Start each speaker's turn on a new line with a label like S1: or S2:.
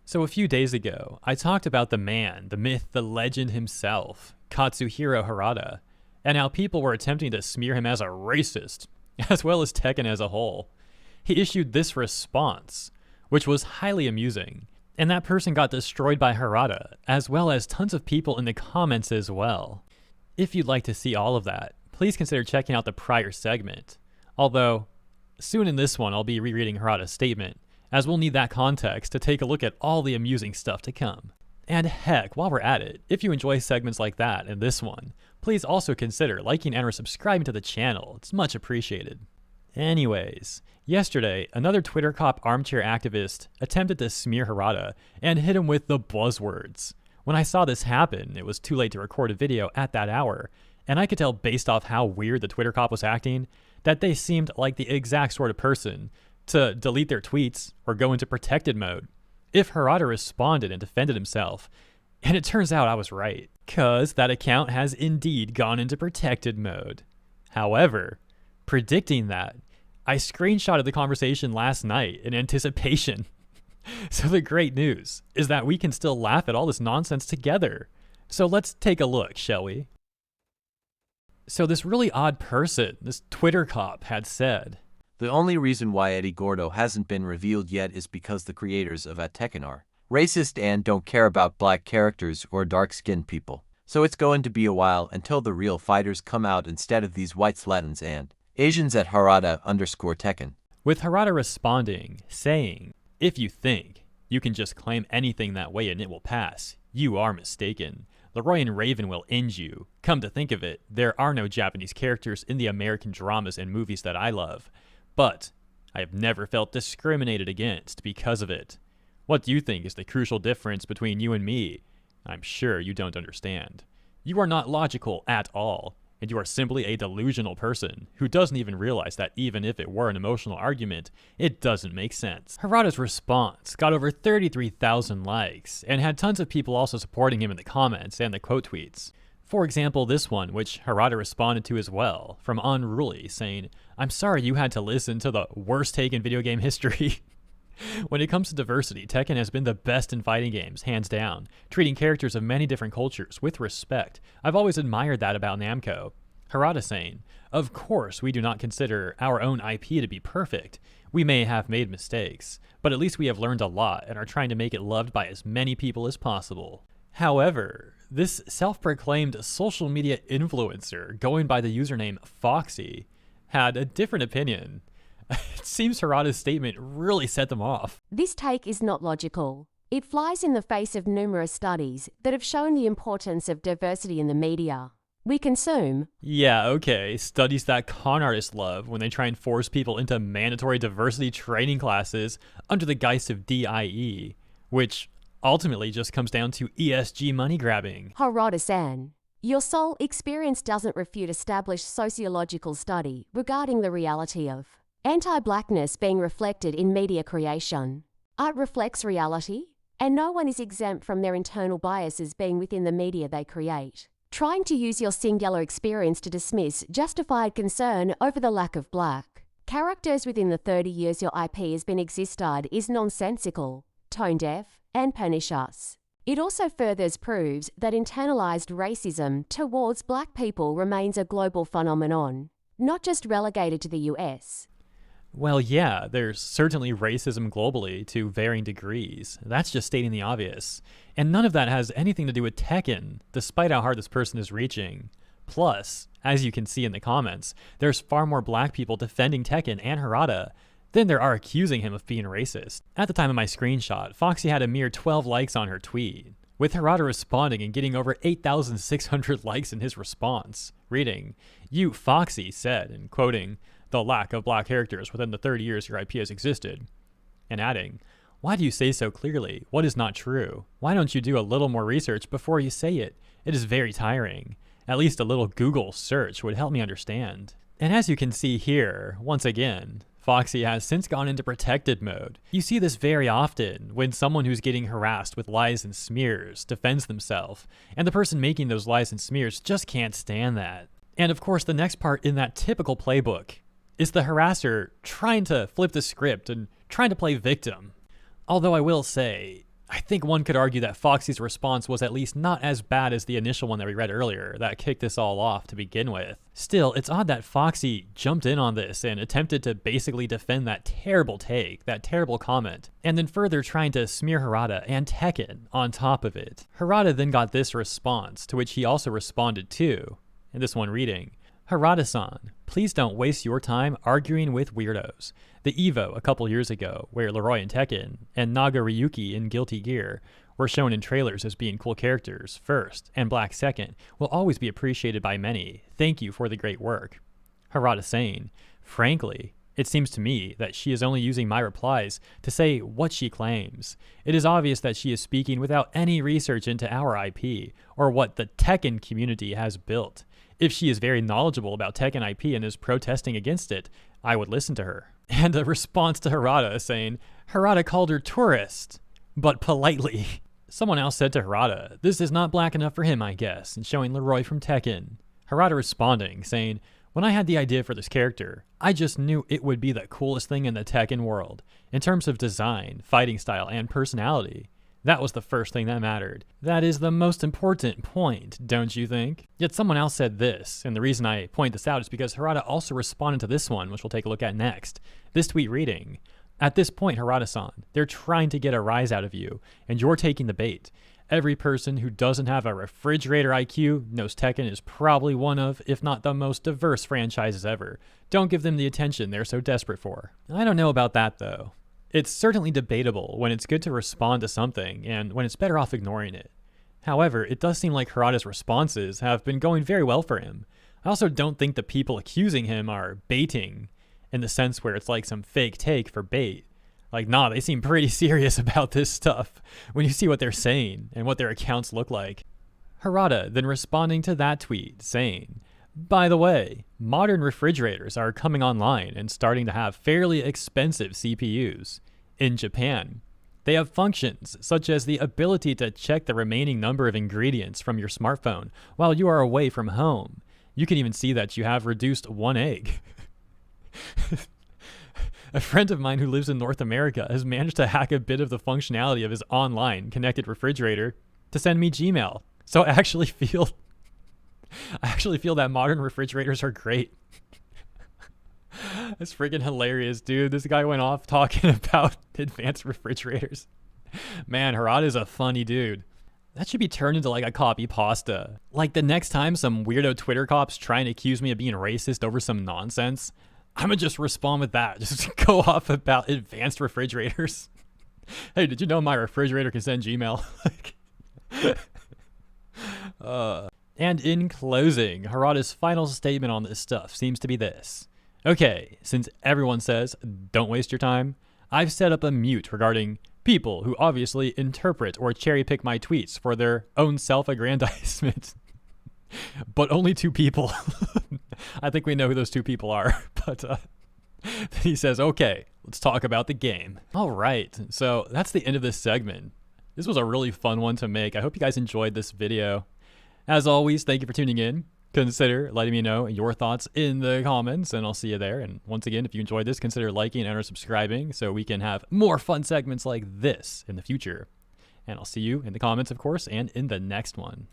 S1: So a few days ago, I talked about the man, the myth, the legend himself, Katsuhiro Harada, and how people were attempting to smear him as a racist, as well as Tekken as a whole. He issued this response, which was highly amusing, and that person got destroyed by Harada, as well as tons of people in the comments as well. If you'd like to see all of that, please consider checking out the prior segment. Although, soon in this one I'll be rereading Harada's statement, as we'll need that context to take a look at all the amusing stuff to come. And heck, while we're at it, if you enjoy segments like that and this one, please also consider liking and or subscribing to the channel. It's much appreciated. Anyways, yesterday, another Twitter cop armchair activist attempted to smear Harada and hit him with the buzzwords. When I saw this happen, it was too late to record a video at that hour, and I could tell based off how weird the Twitter cop was acting, that they seemed like the exact sort of person to delete their tweets or go into protected mode if Harada responded and defended himself. And it turns out I was right, cause that account has indeed gone into protected mode. However, predicting that, I screenshotted the conversation last night in anticipation. So the great news is that we can still laugh at all this nonsense together. So let's take a look, shall we? So this really odd person, this Twitter cop, had said,
S2: "The only reason why Eddie Gordo hasn't been revealed yet is because the creators of Tekken are racist and don't care about black characters or dark-skinned people. So it's going to be a while until the real fighters come out instead of these whites, Latins, and Asians at Harada_Tekken."
S1: With Harada responding, saying, "If you think you can just claim anything that way and it will pass, you are mistaken. Leroy and Raven will end you. Come to think of it, there are no Japanese characters in the American dramas and movies that I love. But I have never felt discriminated against because of it. What do you think is the crucial difference between you and me? I'm sure you don't understand. You are not logical at all, and you are simply a delusional person who doesn't even realize that even if it were an emotional argument, it doesn't make sense." Harada's response got over 33,000 likes, and had tons of people also supporting him in the comments and the quote tweets. For example, this one, which Harada responded to as well, from Unruly, saying, "I'm sorry you had to listen to the worst take in video game history." When it comes to diversity, Tekken has been the best in fighting games, hands down, treating characters of many different cultures with respect. I've always admired that about Namco. Harada saying, "Of course we do not consider our own IP to be perfect. We may have made mistakes, but at least we have learned a lot and are trying to make it loved by as many people as possible." However, this self-proclaimed social media influencer, going by the username Foxy, had a different opinion. It seems Harada's statement really set them off.
S3: "This take is not logical. It flies in the face of numerous studies that have shown the importance of diversity in the media we consume."
S1: Yeah, okay, studies that con artists love when they try and force people into mandatory diversity training classes under the guise of DIE, which ultimately just comes down to ESG money grabbing.
S3: Harada-san, your sole experience doesn't refute established sociological study regarding the reality of anti-blackness being reflected in media creation. Art reflects reality, and no one is exempt from their internal biases being within the media they create. Trying to use your singular experience to dismiss justified concern over the lack of black characters within the 30 years your IP has been existed is nonsensical, tone-deaf, and pernicious. It also further proves that internalized racism towards black people remains a global phenomenon, not just relegated to the US.
S1: Well, yeah, there's certainly racism globally to varying degrees. That's just stating the obvious. And none of that has anything to do with Tekken, despite how hard this person is reaching. Plus, as you can see in the comments, there's far more black people defending Tekken and Harada than there are accusing him of being racist. At the time of my screenshot, Foxy had a mere 12 likes on her tweet, with Harada responding and getting over 8,600 likes in his response, reading, "You, Foxy, said," and quoting, "the lack of black characters within the 30 years your IP has existed," and adding, "Why do you say so clearly? What is not true? Why don't you do a little more research before you say it? It is very tiring. At least a little Google search would help me understand." And as you can see here, once again, Foxy has since gone into protected mode. You see this very often when someone who's getting harassed with lies and smears defends themselves, and the person making those lies and smears just can't stand that. And of course, the next part in that typical playbook is the harasser trying to flip the script and trying to play victim. Although I will say, I think one could argue that Foxy's response was at least not as bad as the initial one that we read earlier that kicked this all off to begin with. Still, it's odd that Foxy jumped in on this and attempted to basically defend that terrible take, that terrible comment, and then further trying to smear Harada and Tekken on top of it. Harada then got this response, to which he also responded too, in this one reading. Harada-san, please don't waste your time arguing with weirdos. The Evo a couple years ago, where Leroy and Tekken, and Naga Ryuki in Guilty Gear, were shown in trailers as being cool characters first, and Black second, will always be appreciated by many. Thank you for the great work. Harada saying, frankly, it seems to me that she is only using my replies to say what she claims. It is obvious that she is speaking without any research into our IP, or what the Tekken community has built. If she is very knowledgeable about Tekken IP and is protesting against it, I would listen to her. And a response to Harada saying, Harada called her tourist, but politely. Someone else said to Harada, this is not black enough for him, I guess, and showing Leroy from Tekken. Harada responding, saying, when I had the idea for this character, I just knew it would be the coolest thing in the Tekken world, in terms of design, fighting style, and personality. That was the first thing that mattered. That is the most important point, don't you think? Yet someone else said this, and the reason I point this out is because Harada also responded to this one, which we'll take a look at next. This tweet reading, at this point, Harada-san, they're trying to get a rise out of you, and you're taking the bait. Every person who doesn't have a refrigerator IQ knows Tekken is probably one of, if not the most diverse franchises ever. Don't give them the attention they're so desperate for. I don't know about that, though. It's certainly debatable when it's good to respond to something and when it's better off ignoring it. However, it does seem like Harada's responses have been going very well for him. I also don't think the people accusing him are baiting in the sense where it's like some fake take for bait. Like, nah, they seem pretty serious about this stuff when you see what they're saying and what their accounts look like. Harada then responding to that tweet saying, by the way, modern refrigerators are coming online and starting to have fairly expensive CPUs. In Japan, they have functions such as the ability to check the remaining number of ingredients from your smartphone while you are away from home. You can even see that you have reduced one egg. A friend of mine who lives in North America has managed to hack a bit of the functionality of his online connected refrigerator to send me Gmail. So I actually feel that modern refrigerators are great. That's freaking hilarious, dude. This guy went off talking about advanced refrigerators. Man, Harada is a funny dude. That should be turned into like a copy pasta. Like the next time some weirdo Twitter cop's trying to accuse me of being racist over some nonsense, I'm gonna just respond with that. Just go off about advanced refrigerators. Hey, did you know my refrigerator can send Gmail? And in closing, Harada's final statement on this stuff seems to be this. Okay, since everyone says, don't waste your time, I've set up a mute regarding people who obviously interpret or cherry pick my tweets for their own self-aggrandizement. But only 2 people. I think we know who those 2 people are. But he says, okay, let's talk about the game. All right, so that's the end of this segment. This was a really fun one to make. I hope you guys enjoyed this video. As always, thank you for tuning in. Consider letting me know your thoughts in the comments, and I'll see you there. And once again, if you enjoyed this, consider liking and or subscribing so we can have more fun segments like this in the future. And I'll see you in the comments, of course, and in the next one.